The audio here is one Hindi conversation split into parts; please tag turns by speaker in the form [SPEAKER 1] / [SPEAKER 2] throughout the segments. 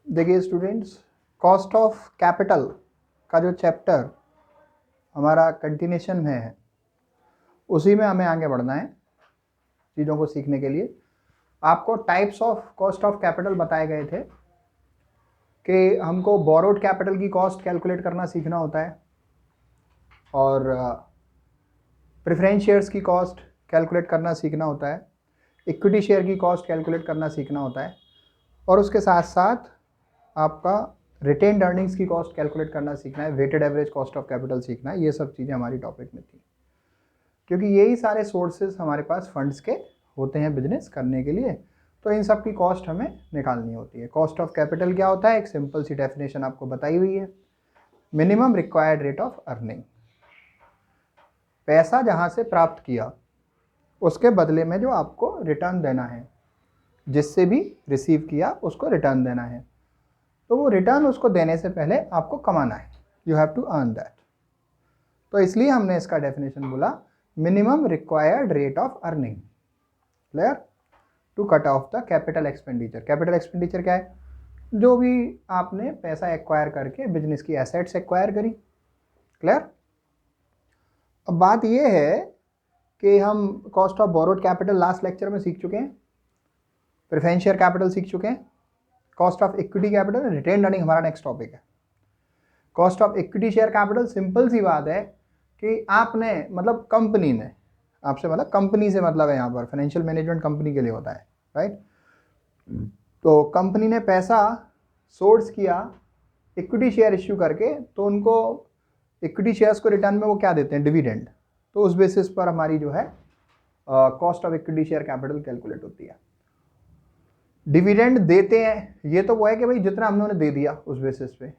[SPEAKER 1] देखिए स्टूडेंट्स, कॉस्ट ऑफ कैपिटल का जो चैप्टर हमारा कंटिन्यूशन में है उसी में हमें आगे बढ़ना है चीज़ों को सीखने के लिए। आपको types of cost of capital बताए गए थे कि हमको बोरोड कैपिटल की कॉस्ट कैलकुलेट करना सीखना होता है और प्रेफरेंस शेयर्स की कॉस्ट कैलकुलेट करना सीखना होता है, इक्विटी शेयर की कॉस्ट कैलकुलेट करना सीखना होता है और उसके साथ साथ आपका रिटेन्ड अर्निंग्स की कॉस्ट कैलकुलेट करना सीखना है, weighted average cost of capital सीखना है। ये सब चीज़ें हमारी टॉपिक में थी क्योंकि यही सारे सोर्सेज हमारे पास फंड्स के होते हैं बिजनेस करने के लिए, तो इन सब की कॉस्ट हमें निकालनी होती है। कॉस्ट ऑफ कैपिटल क्या होता है, एक सिंपल सी डेफिनेशन आपको बताई हुई है, minimum required rate of earning. पैसा जहाँ से प्राप्त किया उसके बदले में जो आपको रिटर्न देना है, जिससे भी रिसीव किया उसको रिटर्न देना है, तो वो रिटर्न उसको देने से पहले आपको कमाना है, you have to earn that. तो इसलिए हमने इसका डेफिनेशन बोला minimum required rate of earning, clear, to cut off the capital expenditure. Capital expenditure क्या है, जो भी आपने पैसा एक्वायर करके बिजनेस की एसेट्स एक्वायर करी, क्लियर। अब बात ये है कि हम cost of borrowed capital last lecture में सीख चुके हैं, प्रेफरेंस शेयर कैपिटल सीख चुके हैं, cost of equity capital, retained earning हमारा नेक्स्ट टॉपिक है। Cost of equity share capital simple सी बात है कि आपने मतलब कंपनी ने आपसे, मतलब कंपनी से मतलब है यहाँ पर फाइनेंशियल मैनेजमेंट कंपनी के लिए होता है, राइट। तो कंपनी ने पैसा सोर्स किया इक्विटी शेयर इश्यू करके, तो उनको इक्विटी शेयर्स को रिटर्न में वो क्या देते हैं, डिविडेंड। तो उस बेसिस पर हमारी जो है cost of equity share capital calculate होती है। डिविडेंड देते हैं, ये तो वो है कि भाई जितना हम लोगों ने दे दिया उस बेसिस पे,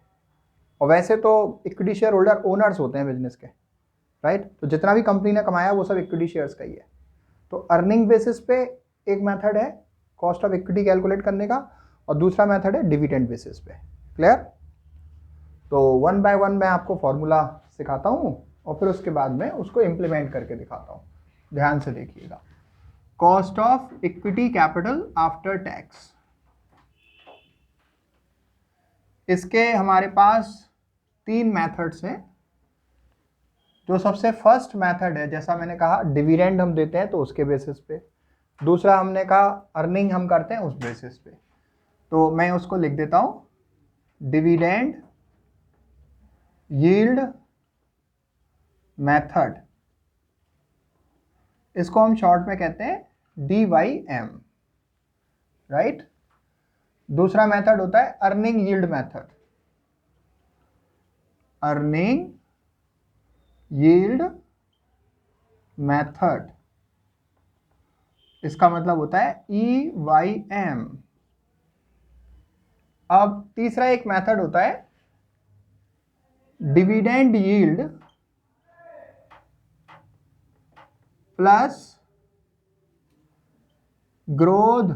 [SPEAKER 1] और वैसे तो इक्विटी शेयर होल्डर ओनर्स होते हैं बिजनेस के, राइट। तो जितना भी कंपनी ने कमाया वो सब इक्विटी शेयर्स का ही है। तो अर्निंग बेसिस पे एक मेथड है कॉस्ट ऑफ इक्विटी कैलकुलेट करने का और दूसरा मेथड है डिविडेंड बेसिस पे, क्लियर। तो वन बाय वन मैं आपको फॉर्मूला सिखाता हूँ और फिर उसके बाद में उसको इम्प्लीमेंट करके दिखाता हूँ। ध्यान से देखिएगा, cost of equity capital after tax, इसके हमारे पास 3 मेथड्स हैं। जो सबसे फर्स्ट मेथड है, जैसा मैंने कहा, डिविडेंड हम देते हैं तो उसके बेसिस पे। दूसरा हमने कहा अर्निंग हम करते हैं उस बेसिस पे। तो मैं उसको लिख देता हूं, डिविडेंड यील्ड मेथड, इसको हम शॉर्ट में कहते हैं DYM, राइट। दूसरा मेथड होता है earning yield method, earning yield method, इसका मतलब होता है EYM। अब तीसरा एक मेथड होता है dividend yield plus growth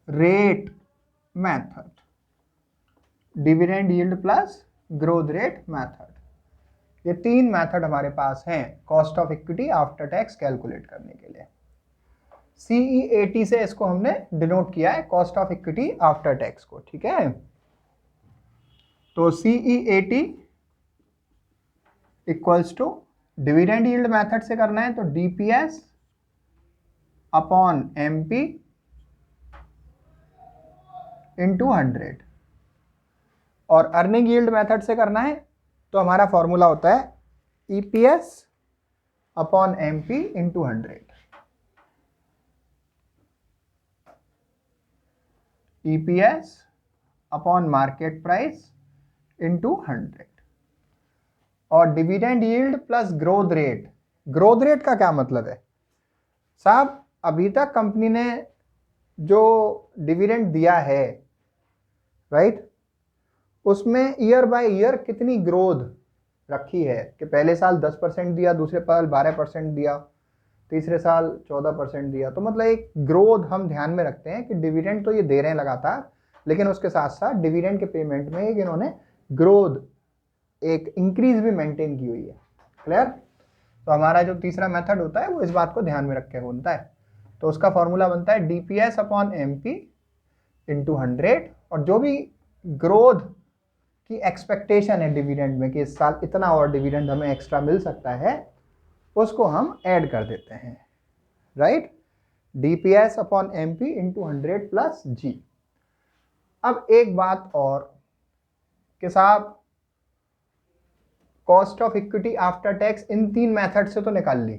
[SPEAKER 1] rate method, dividend yield plus growth rate method. ये 3 मेथड हमारे पास हैं cost of equity after tax calculate करने के लिए। CEAT से इसको हमने डिनोट किया है, cost of equity after tax को, ठीक है। तो CEAT equals to, dividend yield method से करना है तो DPS अपॉन MP इंटू 100, और अर्निंग यील्ड मेथड से करना है तो हमारा फॉर्मूला होता है EPS upon MP into 100, EPS upon market price into 100। और dividend yield plus growth rate, growth rate का क्या मतलब है साहब, अभी तक कंपनी ने जो डिविडेंड दिया है, राइट, उसमें ईयर बाय ईयर कितनी ग्रोथ रखी है कि पहले साल 10% दिया, दूसरे साल 12% दिया, तीसरे साल 14% दिया। तो मतलब एक ग्रोथ हम ध्यान में रखते हैं कि डिविडेंड तो ये दे रहे हैं लगातार, लेकिन उसके साथ साथ डिविडेंड के पेमेंट में एक इन्होंने ग्रोथ, एक इंक्रीज भी मेंटेन की हुई है, क्लियर। तो हमारा जो तीसरा मेथड होता है वो इस बात को ध्यान में रख के बनता है। तो उसका फॉर्मूला बनता है DPS अपॉन MP इंटू 100, और जो भी ग्रोथ की एक्सपेक्टेशन है डिविडेंड में कि इस साल इतना और डिविडेंड हमें एक्स्ट्रा मिल सकता है, उसको हम ऐड कर देते हैं, right. DPS upon MP into 100 plus G। अब एक बात और कि साहब cost of equity after tax in 3 method से तो निकाल ली।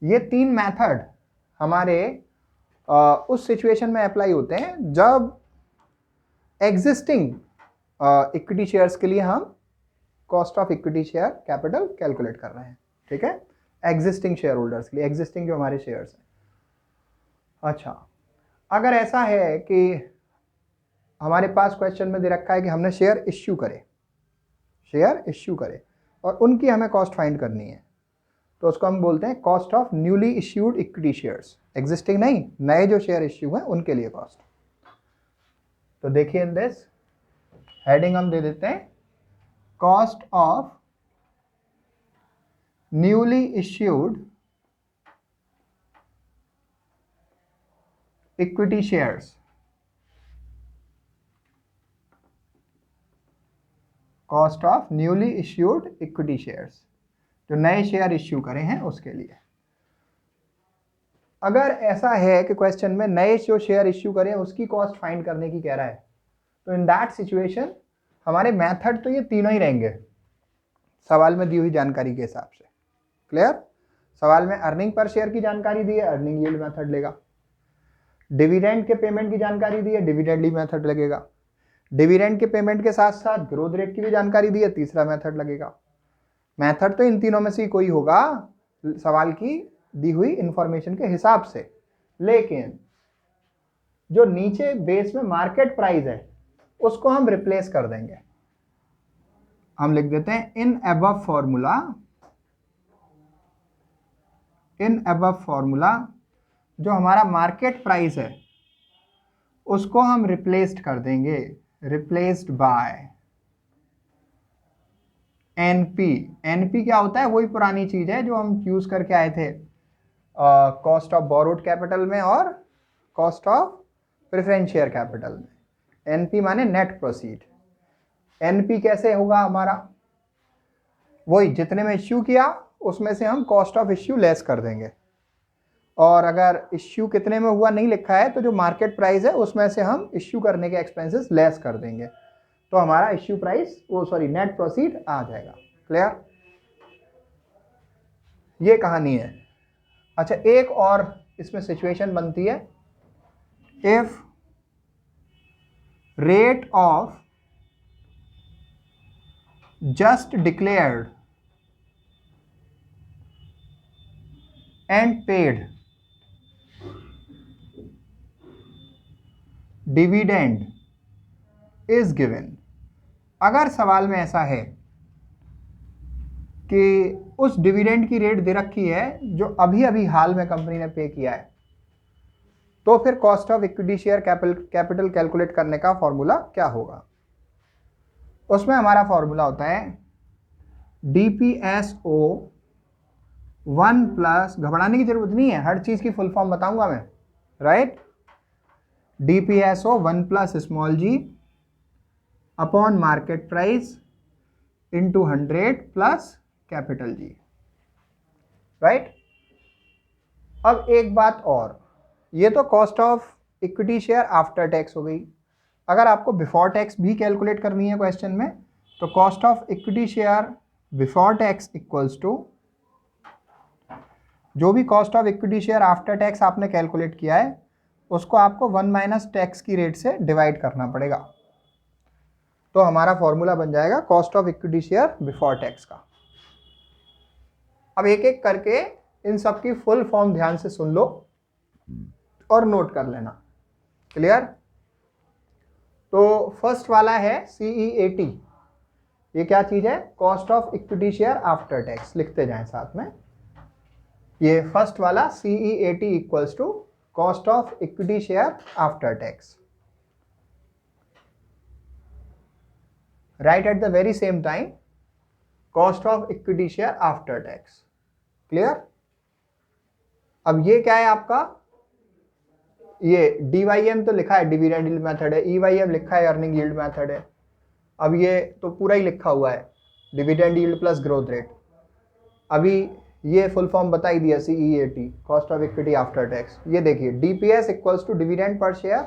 [SPEAKER 1] ये 3 मेथड हमारे उस सिचुएशन में अप्लाई होते हैं जब एग्जिस्टिंग इक्विटी शेयर्स के लिए हम cost of equity share capital calculate कर रहे हैं, ठीक है, एग्जिस्टिंग शेयर होल्डर्स के लिए, एग्जिस्टिंग जो हमारे शेयर्स हैं। अच्छा, अगर ऐसा है कि हमारे पास क्वेश्चन में दे रखा है कि हमने शेयर इश्यू करे और उनकी हमें कॉस्ट फाइंड करनी है, तो उसको हम बोलते हैं cost of newly issued equity shares. Existing नहीं, नए जो शेयर इश्यू हैं उनके लिए कॉस्ट। तो देखिए इन दिस हेडिंग हम दे देते हैं cost of newly issued equity shares, cost of newly issued equity shares, जो नए शेयर इश्यू करे हैं उसके लिए। अगर ऐसा है कि क्वेश्चन में नए जो शेयर इश्यू करें उसकी कॉस्ट फाइंड करने की कह रहा है, तो इन दैट सिचुएशन हमारे मेथड तो ये तीनों ही रहेंगे सवाल में दी हुई जानकारी के हिसाब से। क्लियर? सवाल में अर्निंग पर शेयर की जानकारी दी है, अर्निंग यील्ड मेथड लेगा। डिविडेंड के पेमेंट की जानकारी दी है, डिविडेंड यील्ड मेथड लगेगा। डिविडेंड के पेमेंट के साथ साथ ग्रोथ रेट की भी जानकारी दी है, तीसरा मेथड लगेगा। मेथड तो इन तीनों में से कोई होगा सवाल की दी हुई इंफॉर्मेशन के हिसाब से, लेकिन जो नीचे बेस में मार्केट प्राइस है उसको हम रिप्लेस कर देंगे। हम लिख देते हैं इन अबव फॉर्मूला जो हमारा मार्केट प्राइस है उसको हम रिप्लेस्ड कर देंगे, रिप्लेस्ड बाय एनपी। एनपी क्या होता है? वही पुरानी चीज है जो हम यूज करके आए थे कॉस्ट ऑफ बोरोड कैपिटल में और cost of preference share capital में। एनपी माने नेट प्रोसीड। एनपी कैसे होगा हमारा? वही जितने में इश्यू किया उसमें से हम कॉस्ट ऑफ इश्यू लेस कर देंगे, और अगर इश्यू कितने में हुआ नहीं लिखा है तो जो मार्केट प्राइस है उसमें से हम इश्यू करने के एक्सपेंसेस लेस कर देंगे, तो हमारा इश्यू प्राइस नेट प्रोसीड आ जाएगा। क्लियर? ये कहानी है। अच्छा, एक और इसमें सिचुएशन बनती है, if rate of just declared and paid dividend is given. अगर सवाल में ऐसा है कि उस डिविडेंड की रेट दे रखी है जो अभी अभी हाल में कंपनी ने पे किया है, तो फिर cost of equity share capital calculate करने का फॉर्मूला क्या होगा? उसमें हमारा फॉर्मूला होता है DPSO 1 प्लस, घबराने की जरूरत नहीं है, हर चीज की फुल फॉर्म बताऊंगा मैं, right. DPSO 1 plus small g upon market price into 100 plus capital G, right. अब एक बात और, ये तो cost of equity share after tax हो गई। अगर आपको बिफोर टैक्स भी कैलकुलेट करनी है क्वेश्चन में, तो cost of equity share before tax equals to जो भी cost of equity share after tax आपने कैलकुलेट किया है उसको आपको 1 माइनस टैक्स की रेट से डिवाइड करना पड़ेगा, तो हमारा फॉर्मूला बन जाएगा cost of equity share before tax का। अब एक एक करके इन सब की फुल फॉर्म ध्यान से सुन लो और नोट कर लेना। क्लियर? तो फर्स्ट वाला है CEAT। ये क्या चीज है? Cost of equity share after tax. लिखते जाएं साथ में, ये फर्स्ट वाला CEAT equals to cost of equity share after tax. Right at the very same time cost of equity share after tax. Clear? अब ये क्या है आपका? ये DYM तो लिखा है डिविडेंड यील्ड मेथड है, EYM लिखा है अर्निंग यील्ड मेथड है। अब ये तो पूरा ही लिखा हुआ है dividend yield plus growth rate. अभी ये फुल फॉर्म बता ही दिया CEAT, cost of equity after tax. ये देखिए DPS equals to dividend per share,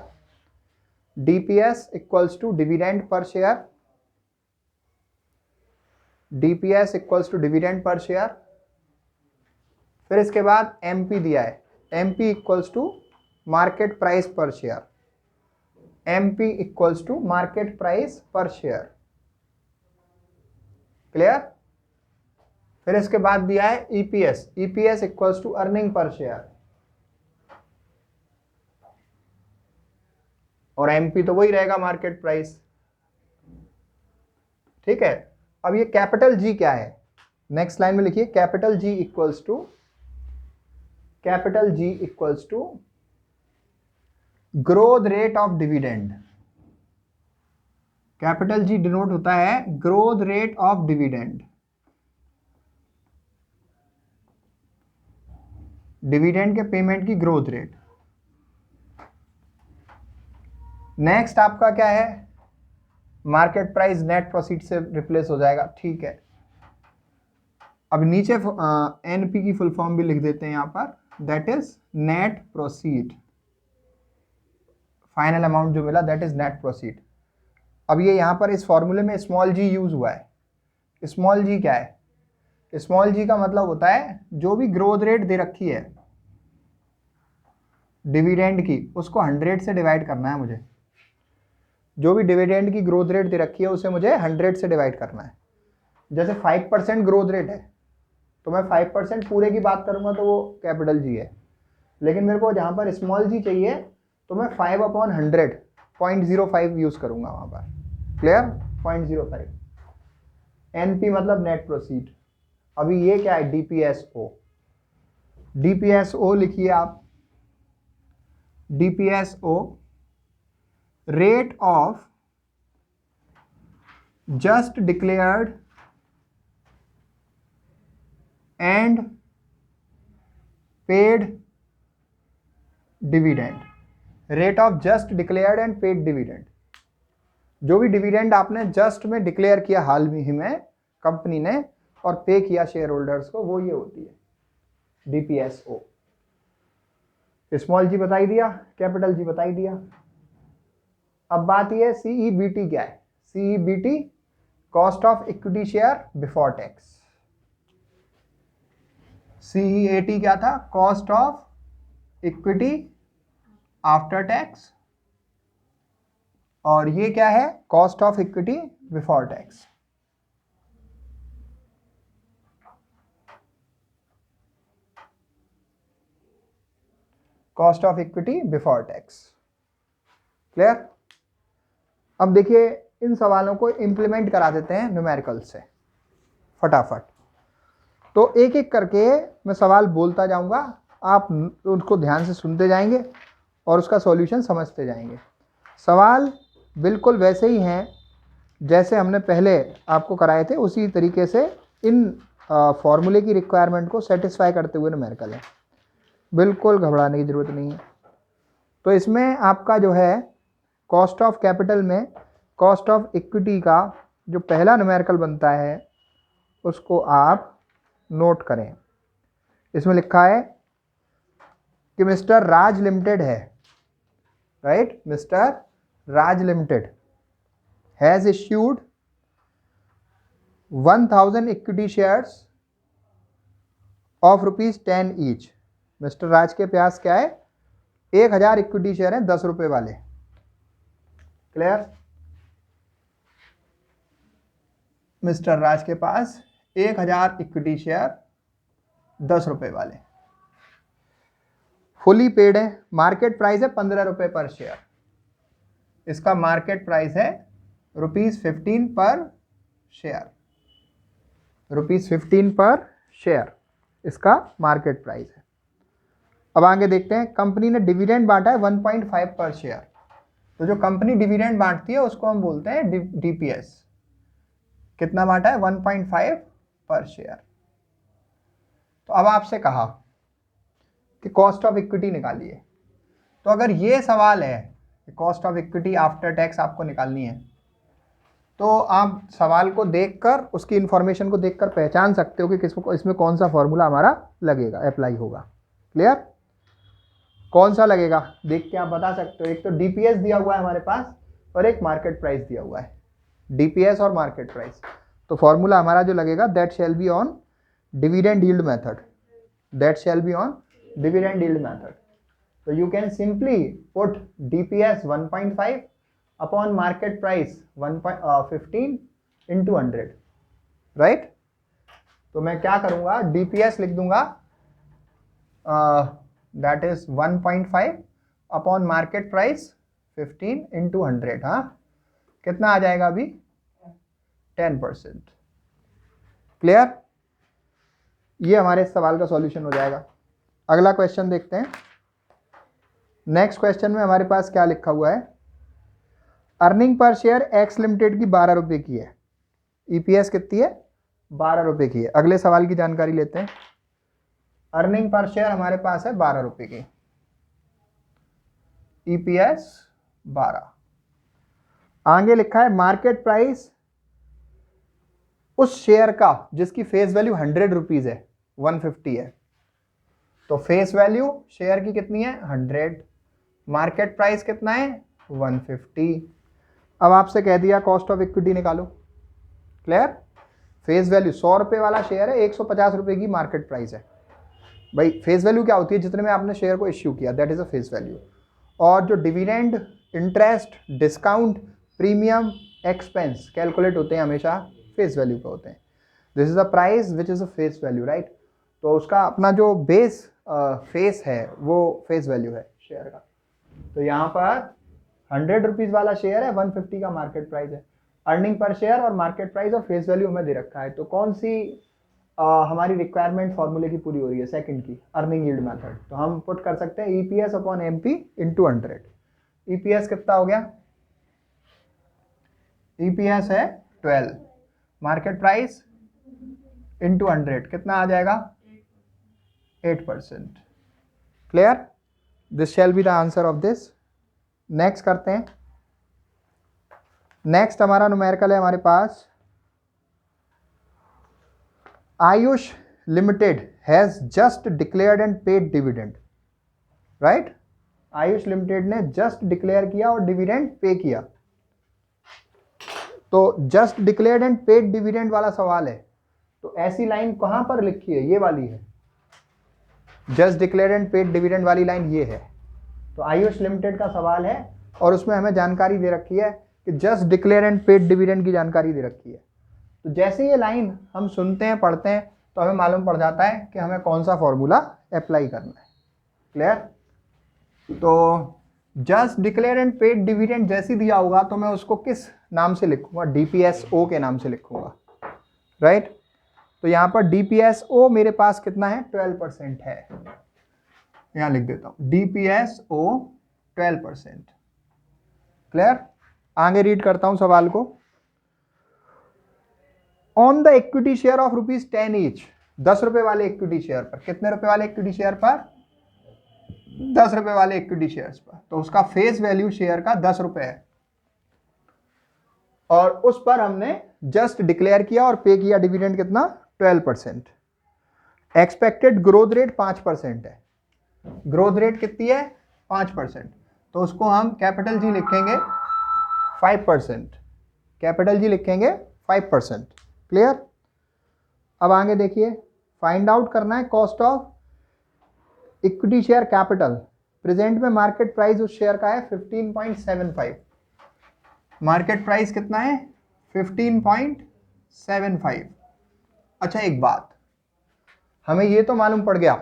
[SPEAKER 1] DPS equals to dividend per share, DPS equals to dividend per share. फिर इसके बाद MP दिया है, MP equals to market price per share, MP equals to market price per share. Clear? फिर इसके बाद दिया है EPS, EPS equals to earning per share, और MP तो वही रहेगा मार्केट प्राइस। ठीक है। अब ये कैपिटल G क्या है, नेक्स्ट लाइन में लिखिए capital G equals to growth rate of dividend. Capital G denote होता है growth rate of dividend, dividend के पेमेंट की ग्रोथ रेट। नेक्स्ट आपका क्या है, मार्केट प्राइस नेट प्रोसीड से रिप्लेस हो जाएगा। ठीक है। अब नीचे NP की फुल फॉर्म भी लिख देते हैं यहां पर, that is net proceed. Final amount जो मिला दैट इज नेट प्रोसीड। अब ये यहां पर इस फॉर्मूले में स्मॉल g यूज हुआ है। स्मॉल g क्या है, स्मॉल g का मतलब होता है जो भी ग्रोथ रेट दे रखी है डिविडेंड की, उसको 100 से डिवाइड करना है मुझे। जो भी डिविडेंड की ग्रोथ रेट दे रखी है उसे मुझे 100 से डिवाइड करना है। जैसे 5% ग्रोथ रेट है तो मैं 5% पूरे की बात करूंगा तो वो कैपिटल G है, लेकिन मेरे को जहां पर स्मॉल g चाहिए तो मैं 5/100 0.05 यूज करूंगा वहां पर। क्लियर? 0.05। NP मतलब नेट प्रोसीड। अभी ये क्या है, DPSO। DPSO लिखिए आप, DPSO rate of just declared and paid dividend. Rate of just declared and paid dividend, जो भी डिविडेंड आपने जस्ट में डिक्लेयर किया हाल ही में कंपनी ने और पे किया शेयर होल्डर्स को, वो ये होती है DPSO। स्मॉल g बता ही दिया, कैपिटल G बता ही दिया। अब बात ये CEBT क्या है, CEBT cost of equity share before tax. CEAT क्या था, cost of equity after tax, और ये क्या है, cost of equity before tax. Cost of equity before tax. Clear? अब देखिए इन सवालों को इंप्लीमेंट करा देते हैं न्यूमेरिकल से फटाफट। तो एक एक करके मैं सवाल बोलता जाऊंगा, आप उनको ध्यान से सुनते जाएंगे और उसका सॉल्यूशन समझते जाएंगे। सवाल बिल्कुल वैसे ही हैं जैसे हमने पहले आपको कराए थे, उसी तरीके से इन फॉर्मूले की रिक्वायरमेंट को सेटिस्फाई करते हुए न्यूमेरिकल है, बिल्कुल घबराने की ज़रूरत नहीं है। तो इसमें आपका जो है कॉस्ट ऑफ कैपिटल में कॉस्ट ऑफ इक्विटी का जो पहला न्यूमेरिकल बनता है उसको आप नोट करें। इसमें लिखा है कि मिस्टर राज लिमिटेड है, right, mister Raj limited has issued 1000 equity shares of ₹10 each. Mister Raj के पास क्या है, 1000 इक्विटी शेयर हैं 10 रुपए वाले। क्लियर? मिस्टर राज के पास 1000 इक्विटी शेयर 10 रुपए वाले, फुली पेड है। मार्केट प्राइस है 15 रुपए पर शेयर, इसका मार्केट प्राइस है ₹15 पर शेयर, ₹15 पर शेयर इसका मार्केट प्राइस है। अब आगे देखते हैं, कंपनी ने डिविडेंड बांटा है 1.5 पर शेयर। तो जो कंपनी डिविडेंड बांटती है उसको हम बोलते हैं DPS। कितना बांटा है, 1.5 पर शेयर। तो अब आपसे कहा कि कॉस्ट ऑफ इक्विटी निकालिए, तो अगर ये सवाल है cost of equity after tax आपको निकालनी है, तो आप सवाल को देखकर, उसकी इंफॉर्मेशन को देखकर पहचान सकते हो कि इसमें कौन सा फॉर्मूला हमारा लगेगा, अप्लाई होगा। क्लियर? कौन सा लगेगा देख के आप बता सकते हो। एक तो डीपीएस दिया हुआ है हमारे पास और एक मार्केट प्राइस दिया हुआ है, डीपीएस और मार्केट प्राइस। तो फॉर्मूला हमारा जो लगेगा that shall be on dividend yield method, that shall be on dividend yield method. तो you can simply put DPS 1.5 upon market price 15 into 100, right? तो मैं क्या करूंगा, डीपीएस लिख दूंगा that is 1.5 upon market price 15 into 100। हाँ, कितना आ जाएगा अभी? 10%। क्लियर? ये हमारे इस सवाल का सॉल्यूशन हो जाएगा। अगला क्वेश्चन देखते हैं। नेक्स्ट क्वेश्चन में हमारे पास क्या लिखा हुआ है, earning per share x limited की 12 रुपये की है, ईपीएस कितनी है? 12 रुपये की है। अगले सवाल की जानकारी लेते हैं। अर्निंग पर शेयर हमारे पास है 12 रुपये की, ईपीएस 12। आगे लिखा है मार्केट प्राइस उस शेयर का जिसकी फेस वैल्यू 100 रुपीज है, 150 है। तो फेस वैल्यू शेयर की कितनी है? 100, मार्केट प्राइस कितना है? 150। अब आपसे कह दिया कॉस्ट ऑफ इक्विटी निकालो। क्लियर? फेस वैल्यू 100 रुपये वाला शेयर है, 150 रुपये की मार्केट प्राइस है। भाई फेस वैल्यू क्या होती है? जितने में आपने शेयर को इश्यू किया, that is a face value. और जो dividend, interest, discount, premium, expense calculate होते हैं हमेशा फेस वैल्यू पे होते हैं। This is a price which is a face value, right? तो उसका अपना जो बेस फेस है वो फेस वैल्यू है शेयर का। तो यहाँ पर 100 रुपीज वाला शेयर है, 150 का मार्केट प्राइस है। अर्निंग पर शेयर और मार्केट प्राइस और फेस वैल्यू हमें दे रखा है। तो कौन सी हमारी रिक्वायरमेंट फॉर्मूले की पूरी हो रही है? सेकंड की, अर्निंग यील्ड मेथड। तो हम पुट कर सकते हैं EPS upon MP into 100। EPS कितना हो गया? ईपीएस है 12, मार्केट प्राइस इंटू 100 कितना आ जाएगा? 8%। Clear? This shall be the answer of this. Next करते हैं। नेक्स्ट हमारा न्यूमेरिकल है हमारे पास, Ayush limited has just declared and paid dividend, right? Ayush limited ने जस्ट डिक्लेयर किया और डिविडेंड पे किया। तो just declared and paid dividend वाला सवाल है, तो ऐसी लाइन कहां पर लिखी है? ये वाली है, just declared and paid dividend वाली लाइन ये है। तो आयुष लिमिटेड का सवाल है और उसमें हमें जानकारी दे रखी है कि just declare and paid dividend की जानकारी दे रखी है। तो जैसे ये लाइन हम सुनते हैं, पढ़ते हैं, तो हमें मालूम पड़ जाता है कि हमें कौन सा फॉर्मूला अप्लाई करना है। क्लियर? तो just declare and paid dividend जैसी दिया होगा तो मैं उसको किस नाम से लिखूंगा? डीपीएसओ के नाम से लिखूंगा, राइट? तो यहाँ पर डीपीएसओ मेरे पास कितना है? 12% है। यहाँ लिख देता हूँ डीपीएसओ 12%। क्लियर? आगे रीड करता हूं सवाल को। On the equity share of ₹10 each, 10 रुपए वाले इक्विटी शेयर पर, कितने रुपए वाले इक्विटी शेयर पर? 10 रुपए वाले इक्विटी शेयर्स पर। तो उसका फेस वैल्यू शेयर का 10 रुपए है और उस पर हमने जस्ट डिक्लेयर किया और पे किया डिविडेंड कितना? 12%। एक्सपेक्टेड ग्रोथ रेट 5% है। ग्रोथ रेट कितनी है? 5%। तो उसको हम कैपिटल जी लिखेंगे 5%, कैपिटल जी लिखेंगे 5%। क्लियर? अब आगे देखिए, फाइंड आउट करना है cost of equity share capital. Present में मार्केट प्राइस उस शेयर का है 15.75। मार्केट प्राइस कितना है? 15.75। अच्छा एक बात, हमें ये तो मालूम पड़ गया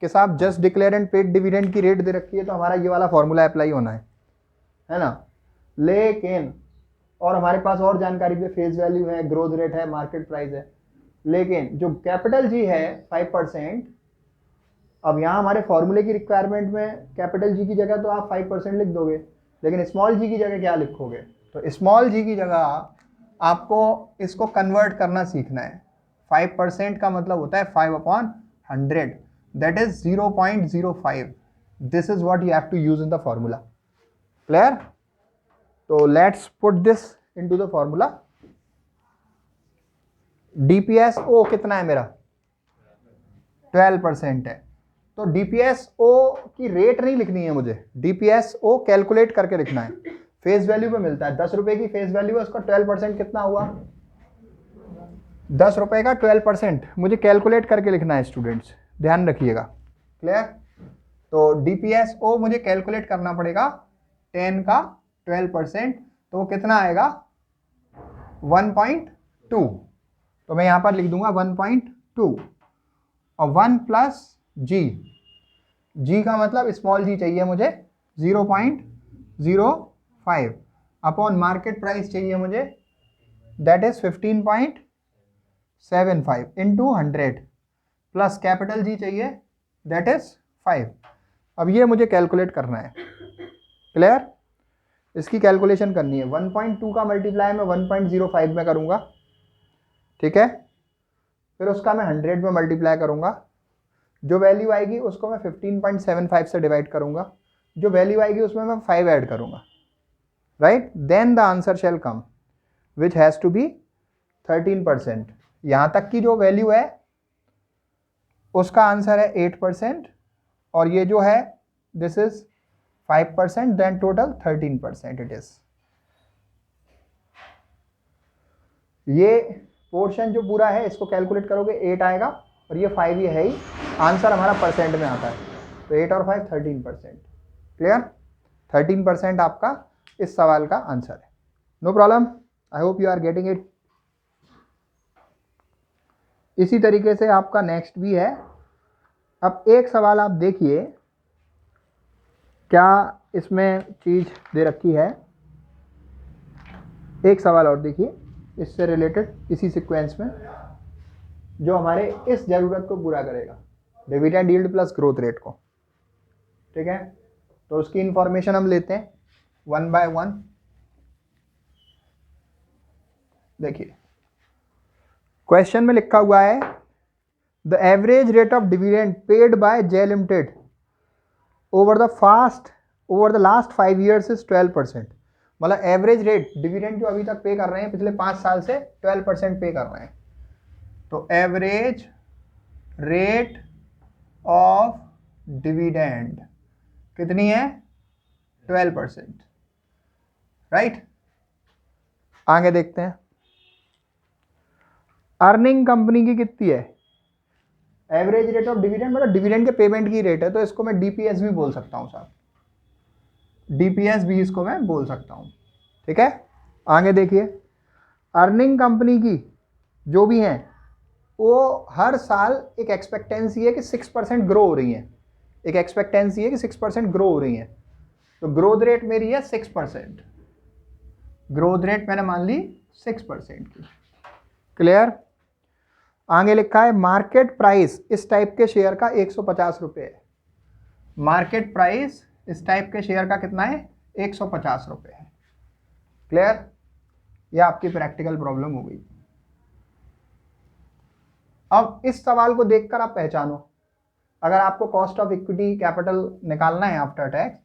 [SPEAKER 1] कि साहब just declare and paid dividend की रेट दे रखी है, तो हमारा ये वाला फॉर्मूला अप्लाई होना है ना? लेकिन और हमारे पास और जानकारी पे फेस वैल्यू है, ग्रोथ रेट है, मार्केट प्राइस है, लेकिन जो कैपिटल जी है 5%, अब यहाँ हमारे फॉर्मूले की रिक्वायरमेंट में कैपिटल जी की जगह तो आप 5% लिख दोगे, लेकिन स्मॉल जी की जगह क्या लिखोगे? तो स्मॉल जी की जगह आपको इसको कन्वर्ट करना सीखना है। 5% का मतलब होता है 5/100, that is 0.05। This is what you have to use in the formula. Clear? So let's put this into the formula. DPSO कितना है मेरा? 12% है. तो DPSO की रेट नहीं लिखनी है मुझे, DPSO कैलकुलेट करके लिखना है. फेस वैल्यू पे मिलता है 10 रुपए की फेस वैल्यू है, उसका 12% कितना हुआ? 10 रुपए का 12% मुझे कैलकुलेट करके लिखना है स्टूडेंट्स, ध्यान रखिएगा. क्लियर? तो DPSO मुझे कैलकुलेट करना पड़ेगा 10 का 12%, तो कितना आएगा? 1.2. तो मैं यहां पर लिख दूंगा 1.2 और 1 प्लस जी. जी का मतलब स्मॉल जी चाहिए मुझे 0.05 अपॉन मार्केट प्राइस चाहिए मुझे, that is 15.75 into 100 plus capital G चाहिए, दैट इज 5. अब ये मुझे कैलकुलेट करना है. क्लियर? इसकी कैलकुलेशन करनी है. 1.2 का मल्टीप्लाई मैं 1.05 में करूंगा, ठीक है. फिर उसका मैं 100 में मल्टीप्लाई करूंगा, जो वैल्यू आएगी उसको मैं 15.75 से डिवाइड करूंगा, जो वैल्यू आएगी उसमें मैं 5 ऐड करूंगा, right. Then the answer shall come which has to be 13%. यहाँ तक की जो वैल्यू है उसका आंसर है 8%, और ये जो है this is 5%, then total 13% it is. ये पोर्शन जो पूरा है इसको कैलकुलेट करोगे 8 आएगा, और ये 5 ये है ही. आंसर हमारा परसेंट में आता है, तो 8 और 5 13%. क्लियर? 13% आपका इस सवाल का आंसर है. No problem, I hope you are getting it. इसी तरीके से आपका नेक्स्ट भी है. अब एक सवाल आप देखिए क्या इसमें चीज दे रखी है. एक सवाल और देखिए इससे रिलेटेड, इसी सीक्वेंस में, जो हमारे इस जरूरत को पूरा करेगा, dividend yield plus growth rate को. ठीक है, तो उसकी इंफॉर्मेशन हम लेते हैं वन बाय वन. देखिए क्वेश्चन में लिखा हुआ है the average rate of dividend paid by J limited over the last 5 years is 12%. मतलब एवरेज रेट डिविडेंड जो अभी तक पे कर रहे हैं पिछले 5 साल से 12% पे कर रहे हैं. तो एवरेज रेट ऑफ डिविडेंड कितनी है? 12%. राइट. आगे देखते हैं अर्निंग कंपनी की कितनी है. एवरेज रेट ऑफ डिविडेंड मतलब डिविडेंड के पेमेंट की रेट है, तो इसको मैं डीपीएस भी बोल सकता हूं साहब, डीपीएस भी इसको मैं बोल सकता हूं. ठीक है, आगे देखिए अर्निंग कंपनी की जो भी हैं वो हर साल एक एक्सपेक्टेंसी है कि 6% ग्रो हो रही है. एक एक्सपेक्टेंसी है कि 6% ग्रो हो रही है. तो ग्रोथ रेट मेरी है 6%. ग्रोथ रेट मैंने मान ली 6% की. क्लियर? आगे लिखा है मार्केट प्राइस इस टाइप के शेयर का 150 रुपये है. मार्केट प्राइस इस टाइप के शेयर का कितना है? 150 रुपये है. क्लियर? यह आपकी प्रैक्टिकल प्रॉब्लम हो गई. अब इस सवाल को देखकर आप पहचानो, अगर आपको कॉस्ट ऑफ इक्विटी कैपिटल निकालना है आफ्टर टैक्स,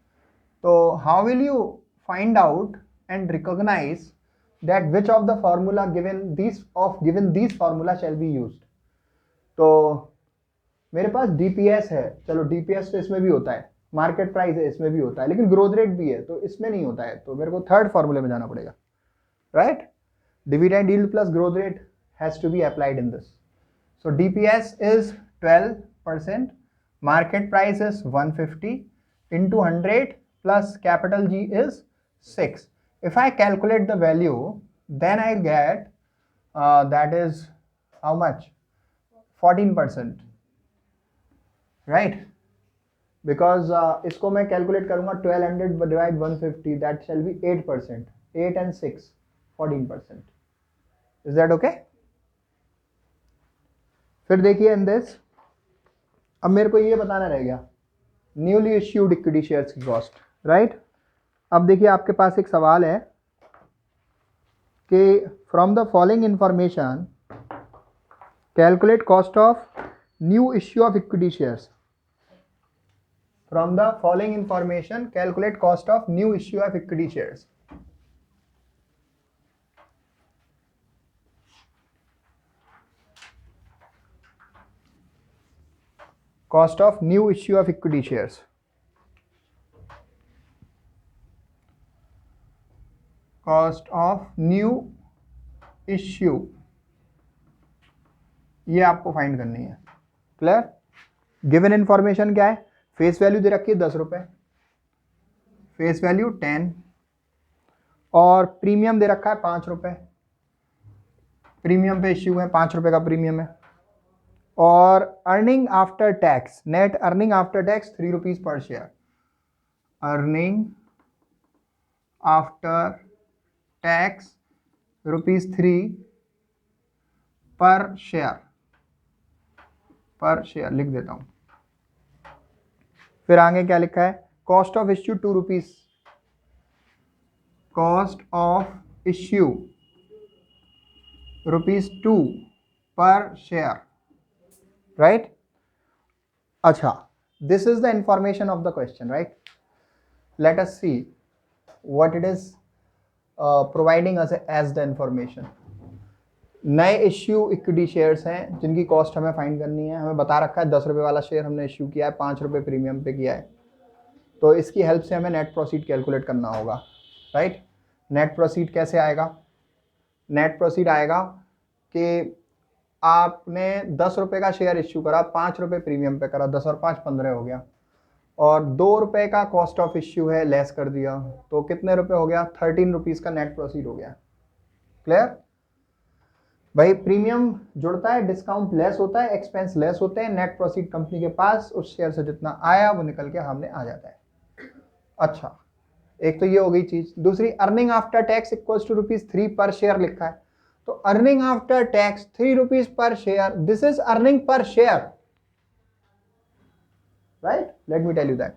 [SPEAKER 1] तो how will you find out and recognise that which of the formula given these formula shall be used. तो मेरे पास DPS है, चलो DPS तो इसमें भी होता है, मार्केट प्राइस है इसमें भी होता है, लेकिन ग्रोथ रेट भी है तो इसमें नहीं होता है, तो मेरे को थर्ड फॉर्मूले में जाना पड़ेगा. Right? Dividend yield plus growth rate has to be applied in this. So DPS is 12%, market price is 150 into 100 plus capital G is 6. If I calculate the value, then I get that is how much? 14%. Right? Because इसको मैं calculate करूँगा 1200 divide 150, that shall be 8%. 8 and 6, 14%. Is that okay? फिर देखिए in this, अब मेरे को ये बताना रह गया न्यूली इश्यूड इक्विटी शेयर्स की कॉस्ट. राइट? अब देखिए आपके पास एक सवाल है कि from the following information calculate cost of new issue of equity shares. From the following information calculate cost of new issue of equity shares. Cost of new issue of equity shares. Cost of new issue, ये आपको फाइंड करनी है। क्लियर? गिवन इंफॉर्मेशन क्या है? फेस वैल्यू दे रखी है 10 रुपए, फेस वैल्यू 10, और प्रीमियम दे रखा है 5 रुपए। प्रीमियम पे इश्यू है, 5 रुपए का प्रीमियम है। और earning after tax, net earning after tax 3 rupees per share. Earning after tax ₹3 per share, लिख देता हूं। फिर आगे क्या लिखा है? Cost of issue 2 rupees, cost of issue ₹2 पर शेयर, राइट? अच्छा, this is the information of the question, right? Let us see what it is providing us as the information. नए इश्यू इक्विटी शेयर्स हैं जिनकी कॉस्ट हमें फाइंड करनी है। हमें बता रखा है 10 रुपये वाला शेयर हमने इश्यू किया है, 5 रुपये प्रीमियम पे किया है, तो इसकी हेल्प से हमें नेट प्रोसीड कैलकुलेट करना होगा, राइट? नेट प्रोसीड कैसे आएगा? नेट प्रोसीड आएगा कि आपने 10 रुपये का शेयर इश्यू करा, 5 रुपये प्रीमियम पे करा, 10 और 5 15 हो गया, और 2 रुपये का कॉस्ट ऑफ इश्यू है, लेस कर दिया, तो कितने रुपए हो गया? 13 रुपीज़ का नेट प्रोसीड हो गया। क्लियर? भाई प्रीमियम जुड़ता है, डिस्काउंट लेस होता है, एक्सपेंस लेस होते हैं, नेट प्रोसीड कंपनी के पास उस शेयर से जितना आया वो निकल के हमने आ जाता है। अच्छा, एक तो ये हो गई चीज। दूसरी, earning after tax equals to ₹3 per share लिखा है, तो earning after tax 3 rupees per share, this is earning per share, right? Let me tell you that,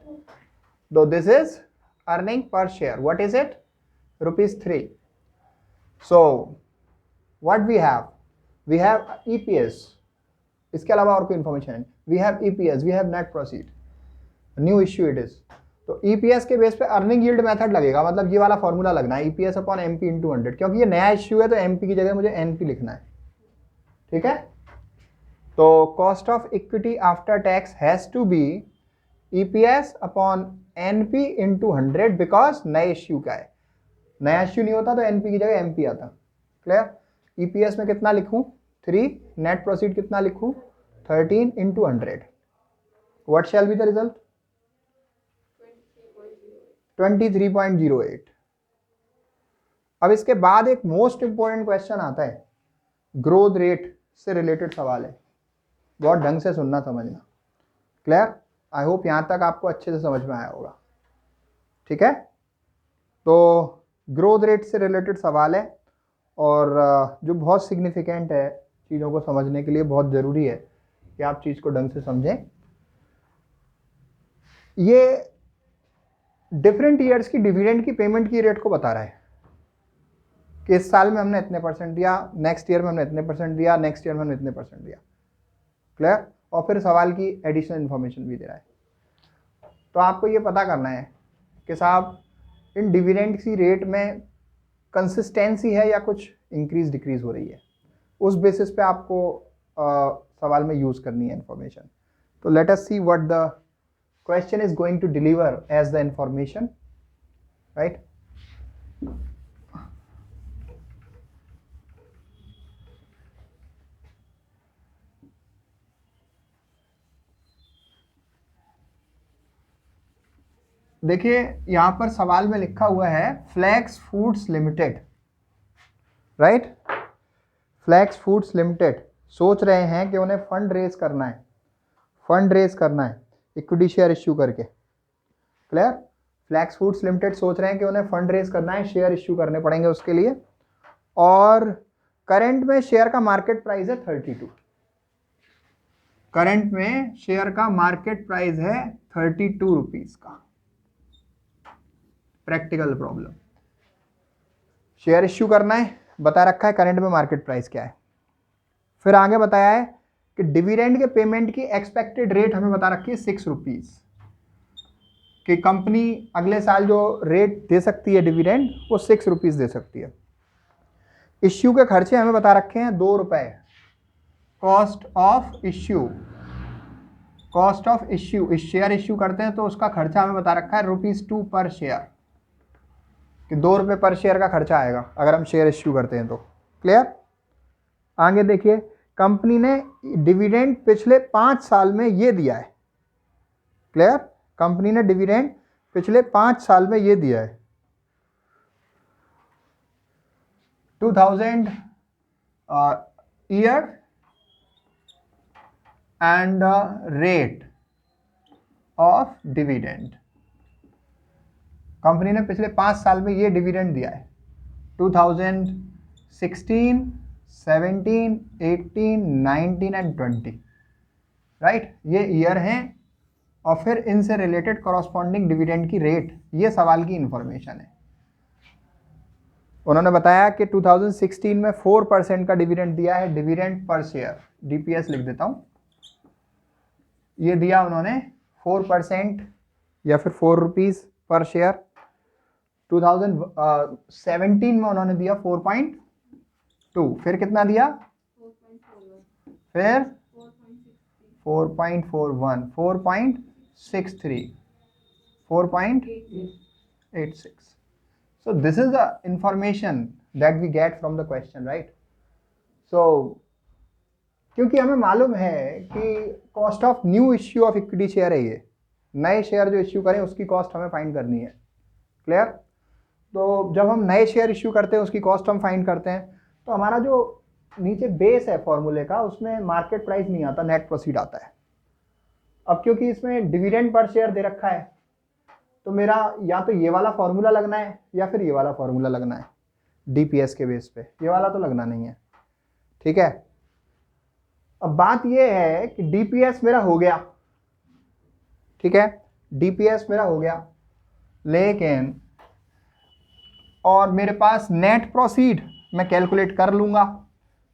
[SPEAKER 1] though this is earning per share. What is it? ₹3. So what we have? We have EPS. इसके अलावा और कोई इंफॉर्मेशन है? We have EPS, we have net proceed, new issue it is. तो EPS के बेस पे अर्निंग यील्ड मेथड लगेगा, मतलब ये वाला फॉर्मूला लगना है, EPS अपॉन MP इंटू 100, क्योंकि ये नया इश्यू है तो MP की जगह मुझे NP लिखना है, ठीक है? तो cost of equity after tax has to be EPS upon NP into 100, because नए इश्यू का है। नया इश्यू नहीं होता तो NP की जगह MP आता। क्लियर? EPS में कितना लिखूं? 3, नेट प्रोसीड कितना लिखूं? 13 into 100। What shell be the result? 23.08। अब इसके बाद एक मोस्ट इंपॉर्टेंट क्वेश्चन आता है, ग्रोथ रेट से रिलेटेड सवाल है, बहुत ढंग से सुनना समझना। क्लियर? आई होप यहां तक आपको अच्छे से समझ में आया होगा, ठीक है? तो ग्रोथ रेट से रिलेटेड सवाल है, और जो बहुत सिग्निफिकेंट है, चीज़ों को समझने के लिए बहुत ज़रूरी है कि आप चीज़ को ढंग से समझें। ये डिफरेंट ईयर्स की डिविडेंड की पेमेंट की रेट को बता रहा है कि इस साल में हमने इतने % दिया, नेक्स्ट ईयर में हमने इतने % दिया, नेक्स्ट ईयर में हमने इतने % दिया। क्लियर? और फिर सवाल की एडिशनल इन्फॉर्मेशन भी दे रहा है। तो आपको ये पता करना है कि साहब इन डिविडेंड की रेट में कंसिस्टेंसी है या कुछ इंक्रीज डिक्रीज हो रही है, उस बेसिस पे आपको सवाल में यूज़ करनी है इन्फॉर्मेशन। तो let us see what the question is going to deliver as the information, right? देखिए यहां पर सवाल में लिखा हुआ है flax foods limited, right? Flax foods limited सोच रहे हैं कि उन्हें फंड रेज करना है इक्विटी शेयर इश्यू करके। क्लियर? फ्लैक्स फूड्स लिमिटेड सोच रहे हैं कि उन्हें फंड रेज करना है, शेयर इश्यू करने पड़ेंगे उसके लिए, और करंट में शेयर का मार्केट प्राइस है 32। करंट में शेयर का मार्केट प्राइस है 32 रुपीज का। प्रैक्टिकल प्रॉब्लम, शेयर इश्यू करना है, बता रखा है करंट में मार्केट प्राइस क्या है। फिर आगे बताया है कि डिविडेंड के पेमेंट की एक्सपेक्टेड रेट हमें बता रखी है 6 रुपीज। कि कंपनी अगले साल जो रेट दे सकती है डिविडेंड वो 6 रुपीज़ दे सकती है। इश्यू के खर्चे हमें बता रखे हैं 2 रुपये। Cost of issue, cost of issue, share issue करते हैं तो उसका खर्चा हमें बता रखा है ₹2 पर शेयर, कि 2 रुपये पर शेयर का खर्चा आएगा अगर हम शेयर इश्यू करते हैं तो। क्लियर? आगे देखिए, कंपनी ने डिविडेंड पिछले 5 साल में ये दिया है। क्लियर? कंपनी ने डिविडेंड पिछले 5 साल में ये दिया है 2000 year and rate of dividend. Company ने पिछले 5 साल में ये डिविडेंड दिया है 2016, 17, 18, 19 एंड 20। राइट, ये ईयर हैं और फिर इनसे रिलेटेड कॉरस्पॉन्डिंग डिविडेंड की रेट, ये सवाल की इंफॉर्मेशन है। उन्होंने बताया कि 2016 में 4% का डिविडेंड दिया है, डिविडेंड पर शेयर, डीपीएस लिख देता हूँ। ये दिया उन्होंने 4% या फिर 4 रुपीज़ पर शेयर। 2017 में उन्होंने दिया 4.2, फिर कितना दिया, फिर 4.41, 4.63, 4.86. So this is the information that we get from the question, right? So क्योंकि हमें मालूम है कि cost of new issue of equity share है, ये नए शेयर जो इश्यू करें उसकी कॉस्ट हमें फाइंड करनी है। क्लियर? तो जब हम नए शेयर इश्यू करते हैं उसकी कॉस्ट हम फाइंड करते हैं, तो हमारा जो नीचे बेस है फॉर्मूले का उसमें मार्केट प्राइस नहीं आता, नेट प्रोसीड आता है। अब क्योंकि इसमें डिविडेंड पर शेयर दे रखा है तो मेरा या तो ये वाला फॉर्मूला लगना है या फिर ये वाला फॉर्मूला लगना है डीपीएस के बेस पे, ये वाला तो लगना नहीं है। ठीक है, अब बात ये है कि डीपीएस मेरा हो गया, ठीक है, डीपीएस मेरा हो गया, लेकिन और मेरे पास नेट प्रोसीड मैं कैलकुलेट कर लूंगा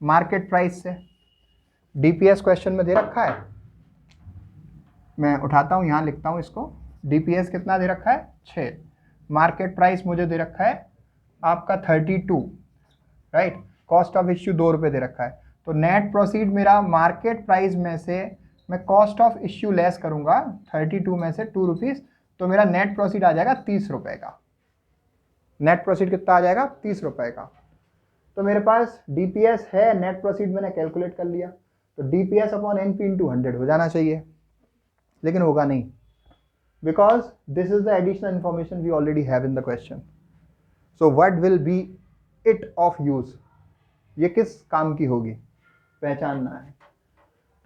[SPEAKER 1] मार्केट प्राइस से। डीपीएस क्वेश्चन में दे रखा है, मैं उठाता हूं यहां लिखता हूं इसको। डीपीएस कितना दे रखा है, 6। मार्केट प्राइस मुझे दे रखा है आपका 32, राइट। कॉस्ट ऑफ इश्यू 2 रुपये दे रखा है, तो नेट प्रोसीड मेरा मार्केट प्राइस में से मैं कॉस्ट ऑफ इश्यू लेस करूंगा 32 में से 2 रुपीज़, तो मेरा नेट प्रोसीड आ जाएगा 30 रुपये का। नेट प्रोसीड कितना आ जाएगा, 30 रुपये का। तो मेरे पास डीपीएस है, नेट प्रोसीड मैंने कैलकुलेट कर लिया, तो डीपीएस अपॉन एनपी इंटू 100 हो जाना चाहिए, लेकिन होगा नहीं, because this is the additional information we already have in the question. So what will be it of use, ये किस काम की होगी पहचानना है।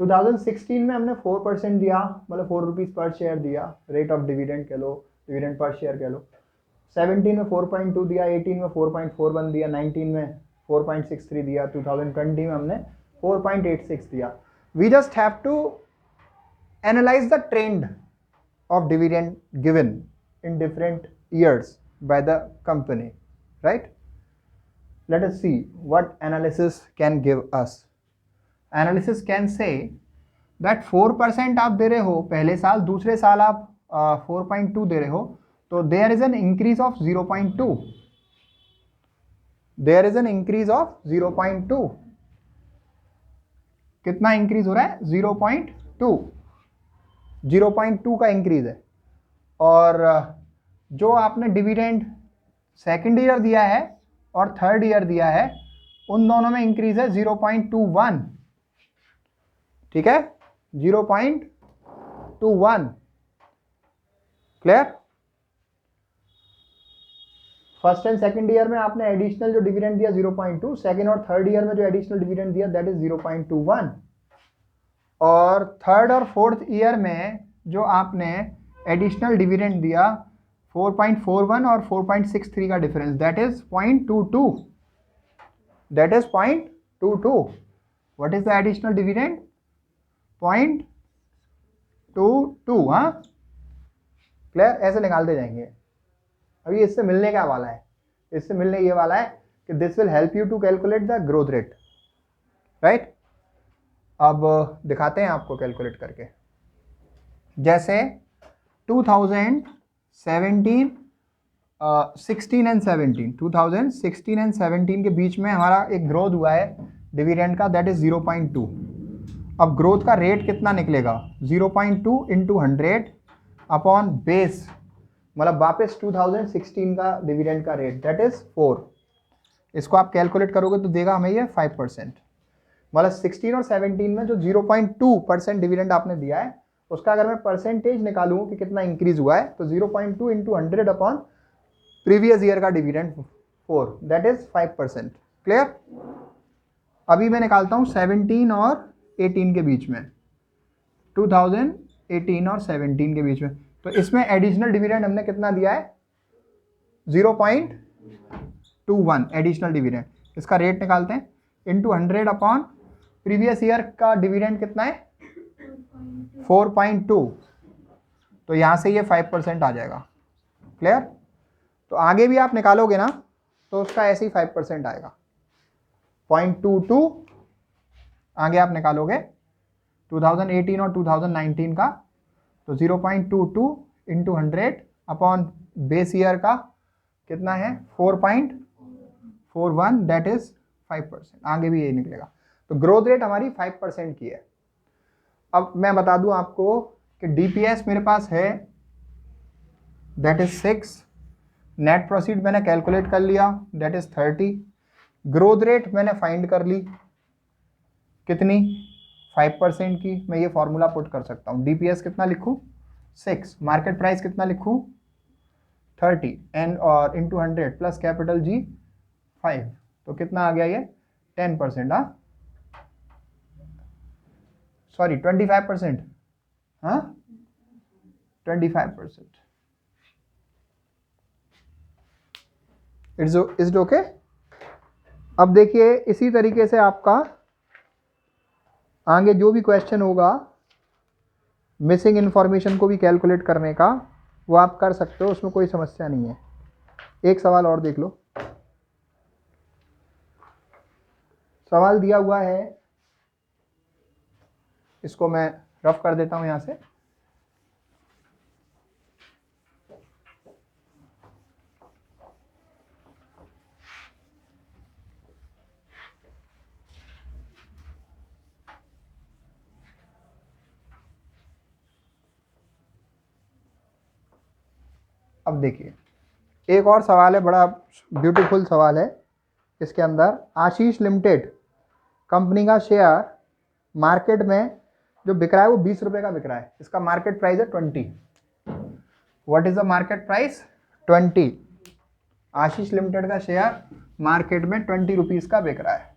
[SPEAKER 1] 2016 में हमने 4% दिया, मतलब 4 रुपीज़ पर शेयर दिया, रेट ऑफ डिविडेंड कह लो, डिविडेंड पर शेयर कह लो। 17 में 4.2 दिया, 18 में 4.41 दिया, 19 में 4.63 दिया, 2020 में हमने 4.86 दिया। We just have to analyse the trend of dividend given in different years by the company, right? Let us see what analysis can give us. Analysis can say that 4% आप दे रहे हो पहले साल, दूसरे साल आप 4.2 दे रहे हो, तो there is an increase of 0.2. There is an increase of 0.2. कितना इंक्रीज हो रहा है, 0.2, 0.2 का इंक्रीज है। और जो आपने डिविडेंड सेकेंड ईयर दिया है और थर्ड ईयर दिया है, उन दोनों में इंक्रीज है 0.21, ठीक है, 0.21। Clear? First and second year में आपने एडिशनल जो डिविडेंड दिया 0.2, सेकेंड और थर्ड ईयर में जो एडिशनल डिविडेंड दिया दैट इज 0.21, और थर्ड और फोर्थ ईयर में जो आपने एडिशनल डिविडेंड दिया 4.41 और 4.63 का difference that is 0.22, that is 0.22। What is the additional dividend, 0.22। हाँ, क्लियर? ऐसे निकालते जाएंगे। अभी इससे मिलने क्या वाला है, इससे मिलने ये वाला है कि this will help you to calculate the growth rate, right. अब दिखाते हैं आपको कैलकुलेट करके। जैसे 2016 17 16 एंड 17, 2016 एंड 17 के बीच में हमारा एक ग्रोथ हुआ है डिविडेंड का, दैट इज 0.2। अब ग्रोथ का रेट कितना निकलेगा, 0.2 इंटू 100 अपॉन बेस, मतलब वापस 2016 का डिविडेंड का रेट, दैट इज 4। इसको आप कैलकुलेट करोगे तो देगा हमें ये 5%। मतलब 16 और 17 में जो 0.2% डिविडेंड आपने दिया है, उसका अगर मैं परसेंटेज निकालूं कि कितना इंक्रीज हुआ है, तो 0.2 इंटू 100 अपॉन प्रीवियस ईयर का डिविडेंड 4, दैट इज 5%। क्लियर। अभी मैं निकालता हूं 17 और 18 के बीच में, 2018 और 17 के बीच में, तो इसमें एडिशनल डिविडेंड हमने कितना दिया है, 0.21 एडिशनल डिविडेंड। इसका रेट निकालते हैं, इंटू 100 अपॉन प्रीवियस ईयर का डिविडेंड कितना है, 4.2, तो यहां से ये 5% आ जाएगा। क्लियर। तो आगे भी आप निकालोगे ना तो उसका ऐसे ही 5% आएगा, 0.22 आगे आप निकालोगे 2018 और 2019 का, तो 0.22 इंटू 100 अपॉन बेस ईयर का कितना है, 4.41, दैट इज 5%। आगे भी यही निकलेगा। तो ग्रोथ रेट हमारी 5% की है। अब मैं बता दूं आपको कि डीपीएस मेरे पास है, दैट इज 6, नेट प्रोसीड मैंने कैलकुलेट कर लिया, दैट इज 30, ग्रोथ रेट मैंने फाइंड कर ली कितनी, 5% की। मैं ये फॉर्मूला पुट कर सकता हूँ, डीपीएस कितना लिखूँ, 6, मार्केट प्राइस कितना लिखूँ, 30 एंड और इंटू 100 प्लस कैपिटल जी 5, तो कितना आ गया ये 10%, हाँ सॉरी 25%, हाँ 25%। Is it okay. अब देखिए इसी तरीके से आपका आगे जो भी क्वेश्चन होगा मिसिंग इंफॉर्मेशन को भी कैलकुलेट करने का, वो आप कर सकते हो, उसमें कोई समस्या नहीं है। एक सवाल और देख लो, सवाल दिया हुआ है, इसको मैं रफ कर देता हूं यहां से। अब देखिए एक और सवाल है, बड़ा ब्यूटीफुल सवाल है। इसके अंदर आशीष लिमिटेड कंपनी का शेयर मार्केट में जो बिक रहा है वो 20 रुपए का बिक रहा है, इसका मार्केट प्राइस है 20। What is the market price, 20। Ashish limited का शेयर मार्केट में 20 रुपीज का बिक रहा है,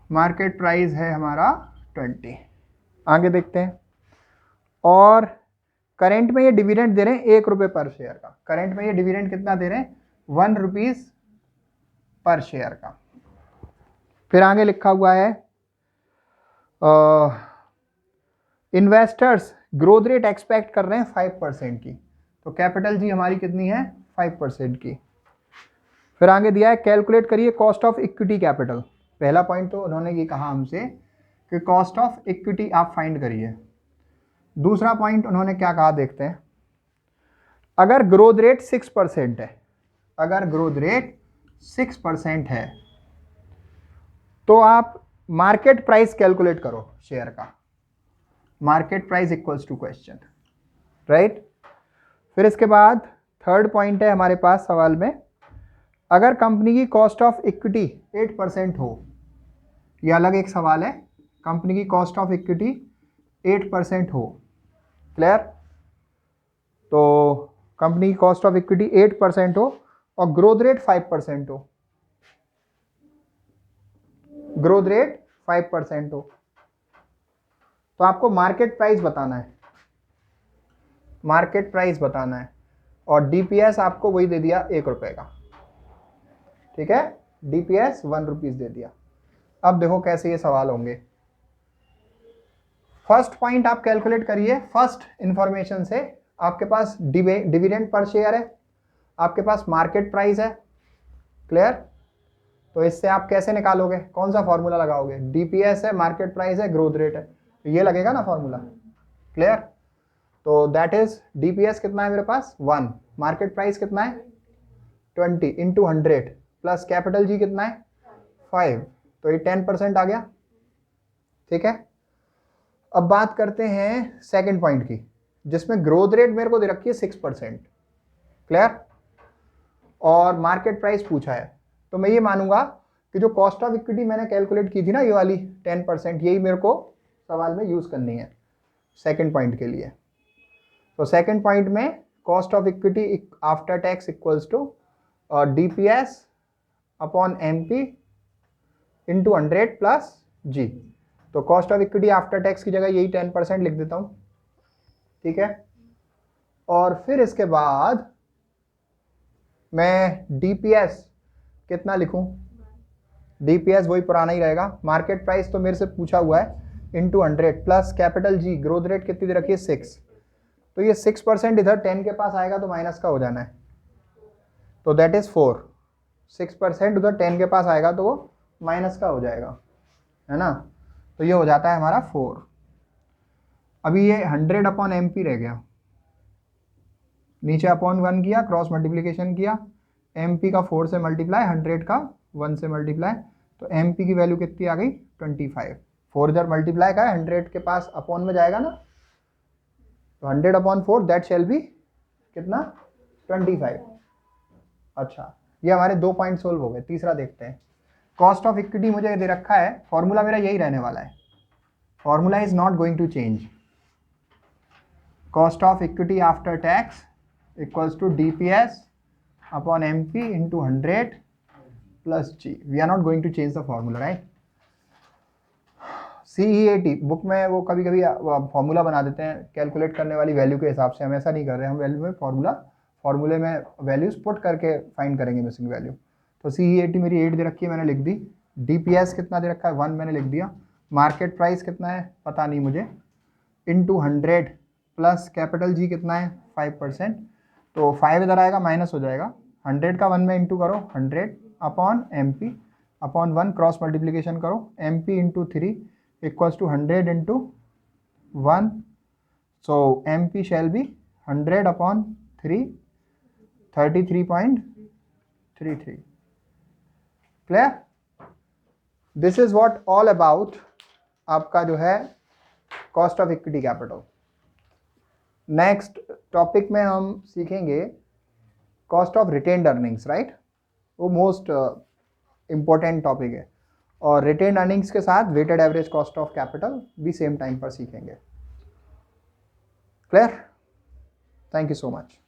[SPEAKER 1] मार्केट प्राइस है हमारा 20। आगे देखते हैं। और करंट में ये डिविडेंड दे रहे हैं 1 रुपये पर शेयर का, करंट में ये डिविडेंड कितना दे रहे हैं, 1 रुपीज पर शेयर का। फिर आगे लिखा हुआ है इन्वेस्टर्स ग्रोथ रेट एक्सपेक्ट कर रहे हैं 5% की, तो कैपिटल जी हमारी कितनी है, 5% की। फिर आगे दिया है कैलकुलेट करिए कॉस्ट ऑफ इक्विटी कैपिटल। पहला पॉइंट तो उन्होंने ये कहा हमसे कि कॉस्ट ऑफ इक्विटी आप फाइंड करिए। दूसरा पॉइंट उन्होंने क्या कहा देखते हैं, अगर ग्रोथ रेट 6% है, अगर ग्रोथ रेट 6% है तो आप मार्केट प्राइस कैलकुलेट करो शेयर का, market price equals to question, right. फिर इसके बाद थर्ड पॉइंट है हमारे पास सवाल में, अगर कंपनी की कॉस्ट ऑफ इक्विटी 8% हो, यह अलग एक सवाल है, कंपनी की कॉस्ट ऑफ इक्विटी 8% हो। क्लियर। तो कंपनी की कॉस्ट ऑफ इक्विटी 8% हो और ग्रोथ रेट 5% हो, ग्रोथ रेट 5% हो, तो आपको मार्केट प्राइस बताना है, मार्केट प्राइस बताना है। और डीपीएस आपको वही दे दिया 1 रुपए का, ठीक है, डीपीएस 1 रुपीज दे दिया। अब देखो कैसे ये सवाल होंगे। फर्स्ट पॉइंट आप कैलकुलेट करिए, फर्स्ट इंफॉर्मेशन से आपके पास डिविडेंड पर शेयर है, आपके पास मार्केट प्राइस है। क्लियर। तो इससे आप कैसे निकालोगे, कौन सा फॉर्मूला लगाओगे, डीपीएस है, मार्केट प्राइस है, ग्रोथ रेट है, तो ये लगेगा ना फॉर्मूला। क्लियर। तो दैट इज DPS कितना है मेरे पास 1, मार्केट प्राइस कितना है 20 इंटू 100 प्लस कैपिटल जी कितना है 5, तो ये 10% आ गया। ठीक है, अब बात करते हैं सेकंड पॉइंट की, जिसमें ग्रोथ रेट मेरे को दे रखी है 6%। क्लियर? और मार्केट प्राइस पूछा है, तो मैं ये मानूंगा कि जो कॉस्ट ऑफ इक्विटी मैंने कैलकुलेट की थी ना, ये वाली 10%, यही मेरे को सवाल में यूज करनी है सेकंड पॉइंट के लिए। तो सेकंड पॉइंट में cost of equity after tax equals to DPS upon MP into 100 plus G। तो cost of equity after tax की जगह यही 10% लिख देता हूं। ठीक है, और फिर इसके बाद मैं DPS कितना लिखूं, DPS वही पुराना ही रहेगा, मार्केट प्राइस तो मेरे से पूछा हुआ है into 100 plus capital G, growth rate कितनी दे रखी है 6, तो ये 6% इधर 10 के पास आएगा तो माइनस का हो जाना है, तो दैट इज 4। 6% उधर 10 के पास आएगा तो वो माइनस का हो जाएगा, है ना, तो ये हो जाता है हमारा 4। अभी ये 100 अपॉन MP रह गया, नीचे अपॉन 1 किया, क्रॉस मल्टीप्लीकेशन किया, MP का 4 से मल्टीप्लाई, 100 का 1 से मल्टीप्लाई, तो MP की वैल्यू कितनी आ गई 25। 4 इधर मल्टीप्लाई का है, 100 के पास अपॉन में जाएगा ना, तो 100 अपॉन 4 दैट शैल बी कितना 25। अच्छा, ये हमारे 2 पॉइंट सोल्व हो गए। तीसरा देखते हैं, कॉस्ट ऑफ इक्विटी मुझे दे रखा है, फॉर्मूला मेरा यही रहने वाला है, formula is not going to change. Cost of equity after tax equals to DPS upon MP into 100 plus G। We are not going to change the formula, right. CEAT book में वो कभी कभी फॉर्मूला बना देते हैं कैलकुलेट करने वाली वैल्यू के हिसाब से, हम ऐसा नहीं कर रहे, हम वैल्यू में फॉर्मूले में वैल्यूज पुट करके फाइंड करेंगे मिसिंग वैल्यू। तो CEAT मेरी 8 दे रखी है, मैंने लिख दी। DPS कितना दे रखा है 1, मैंने लिख दिया। मार्केट प्राइस कितना है पता नहीं मुझे, इंटू 100 प्लस कैपिटल G कितना है 5%, तो 5 इधर आएगा माइनस हो जाएगा, 100 का 1 में इंटू करो 100 upon MP upon 1, cross multiplication करो, MP into 3 equals to 100 into 1, so MP shall be 100 upon 3, 33.33। Clear? This is what all about आपका जो है cost of equity capital. Next topic में हम सीखेंगे cost of retained earnings, right, वो मोस्ट इंपॉर्टेंट टॉपिक है, और रिटेन्ड अर्निंग्स के साथ weighted average cost of capital भी सेम टाइम पर सीखेंगे। Clear? Thank you so much.